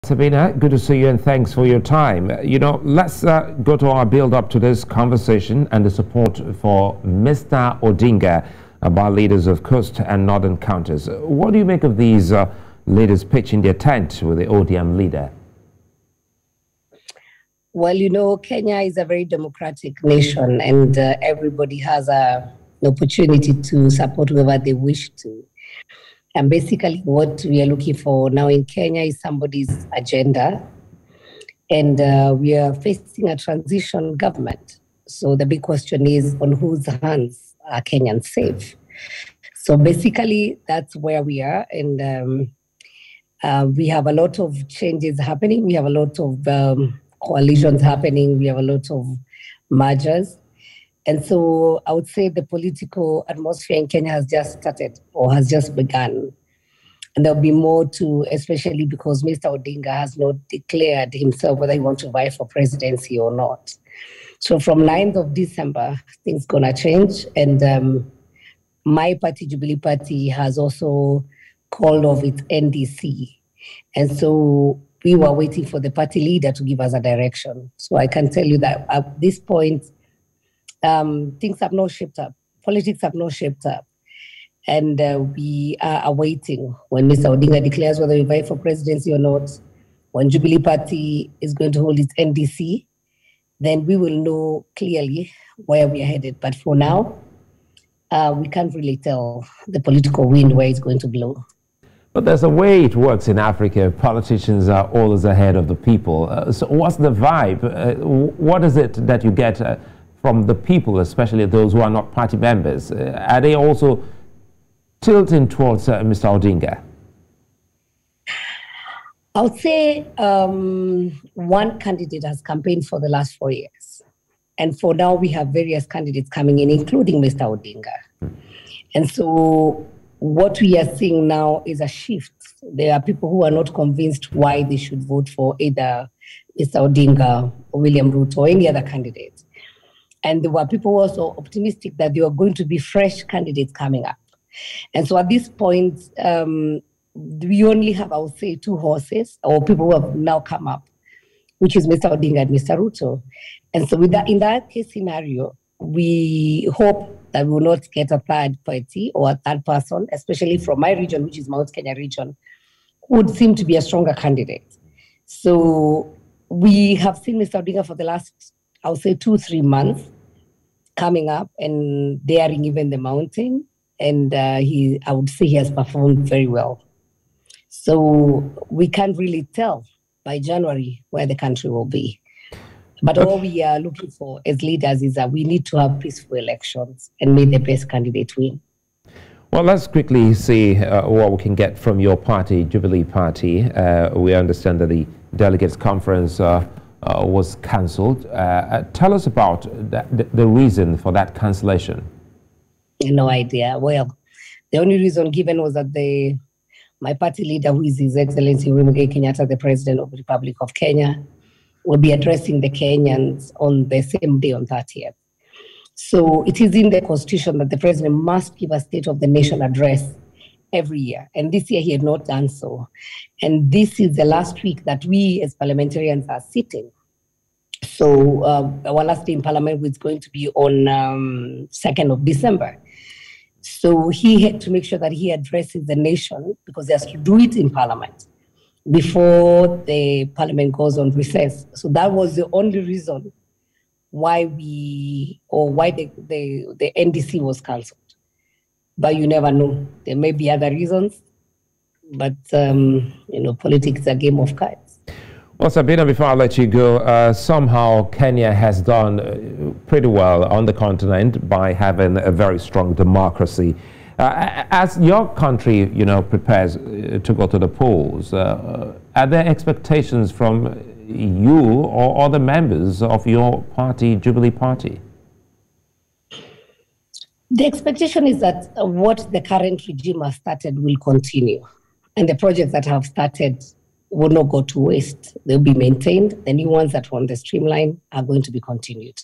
Sabina, good to see you and thanks for your time. Let's go to our build-up to this conversation and the support for Mr. Odinga by leaders of coast and northern counties. What do you make of these leaders pitching their tent with the ODM leader? Well, Kenya is a very democratic nation, and everybody has an opportunity to support whoever they wish to. And basically what we are looking for now in Kenya is somebody's agenda. And we are facing a transition government. So the big question is, on whose hands are Kenyans safe? So basically that's where we are. And we have a lot of changes happening. We have a lot of coalitions happening. We have a lot of mergers. And so I would say the political atmosphere in Kenya has just started or has just begun. And there'll be more to, especially because Mr. Odinga has not declared himself whether he wants to vie for presidency or not. So from 9th of December, things going to change. And my party, Jubilee Party, has also called off its NDC. And so we were waiting for the party leader to give us a direction. So I can tell you that at this point, things have not shaped up. Politics have not shaped up. And we are awaiting when Mr. Odinga declares whether we vie for presidency or not. When Jubilee Party is going to hold its NDC, then we will know clearly where we are headed. But for now, we can't really tell the political wind where it's going to blow. But there's a way it works in Africa. Politicians are always ahead of the people. So what's the vibe? What is it that you get from the people, especially those who are not party members? Are they also tilting towards Mr. Odinga? I would say one candidate has campaigned for the last 4 years. And for now, we have various candidates coming in, including Mr. Odinga. And so what we are seeing now is a shift. There are people who are not convinced why they should vote for either Mr. Odinga or William Ruto or any other candidate. And there were people who were also optimistic that there were going to be fresh candidates coming up. And so at this point, we only have, I would say, two horses or people who have now come up, which is Mr. Odinga and Mr. Ruto. And so with that, in that case scenario, we hope that we will not get a third party or a third person, especially from my region, which is Mount Kenya region, who would seem to be a stronger candidate. So we have seen Mr. Odinga for the last, I would say, 2-3 months coming up and daring even the mountain. And I would say he has performed very well. So we can't really tell by January where the country will be. But all we are looking for as leaders is that we need to have peaceful elections and may the best candidate win. Well, let's quickly see what we can get from your party, Jubilee Party. We understand that the delegates conference was cancelled. Tell us about the reason for that cancellation. No idea. Well, the only reason given was that my party leader, who is His Excellency Uhuru Kenyatta, the President of the Republic of Kenya, will be addressing the Kenyans on the same day on 30th. So it is in the Constitution that the President must give a State of the Nation address every year. And this year he had not done so. And this is the last week that we as parliamentarians are sitting. So our last day in Parliament is going to be on 2nd of December. So he had to make sure that he addresses the nation because he has to do it in Parliament before the Parliament goes on recess. So that was the only reason why the NDC was cancelled. But you never know. There may be other reasons, but politics is a game of cards. Well, Sabina, before I let you go, somehow Kenya has done pretty well on the continent by having a very strong democracy. As your country, prepares to go to the polls, are there expectations from you or other members of your party, Jubilee Party? The expectation is that what the current regime has started will continue, and the projects that have started will not go to waste. They'll be maintained. The new ones that want the streamline are going to be continued.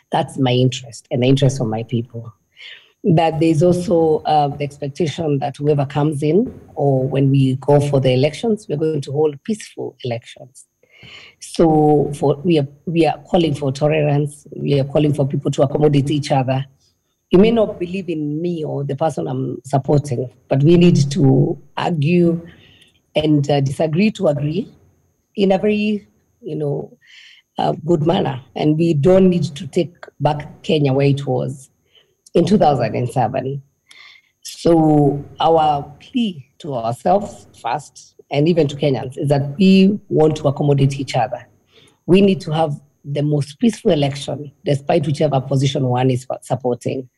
That's my interest and the interest of my people. that there's also the expectation that whoever comes in, or when we go for the elections, we're going to hold peaceful elections. So we are calling for tolerance. We are calling for people to accommodate each other. You may not believe in me or the person I'm supporting, but we need to argue and disagree to agree in a very, good manner. And we don't need to take back Kenya where it was in 2007. So our plea to ourselves first, and even to Kenyans, is that we want to accommodate each other. We need to have the most peaceful election, despite whichever position one is supporting.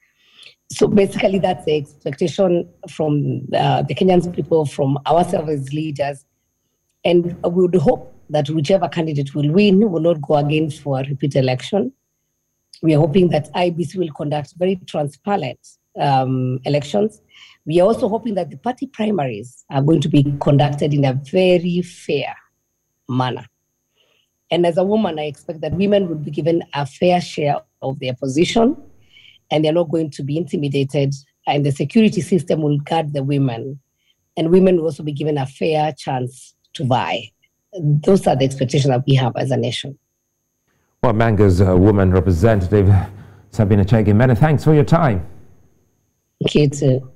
So basically, that's the expectation from the Kenyan people, from ourselves as leaders. And we would hope that whichever candidate will win will not go again for a repeat election. We are hoping that IBC will conduct very transparent elections. We are also hoping that the party primaries are going to be conducted in a very fair manner. And as a woman, I expect that women will be given a fair share of their position, and they're not going to be intimidated, and the security system will guard the women, and women will also be given a fair chance to vie. Those are the expectations that we have as a nation. Well, Manga's woman representative, Sabina Chege, many thanks for your time. Thank you too.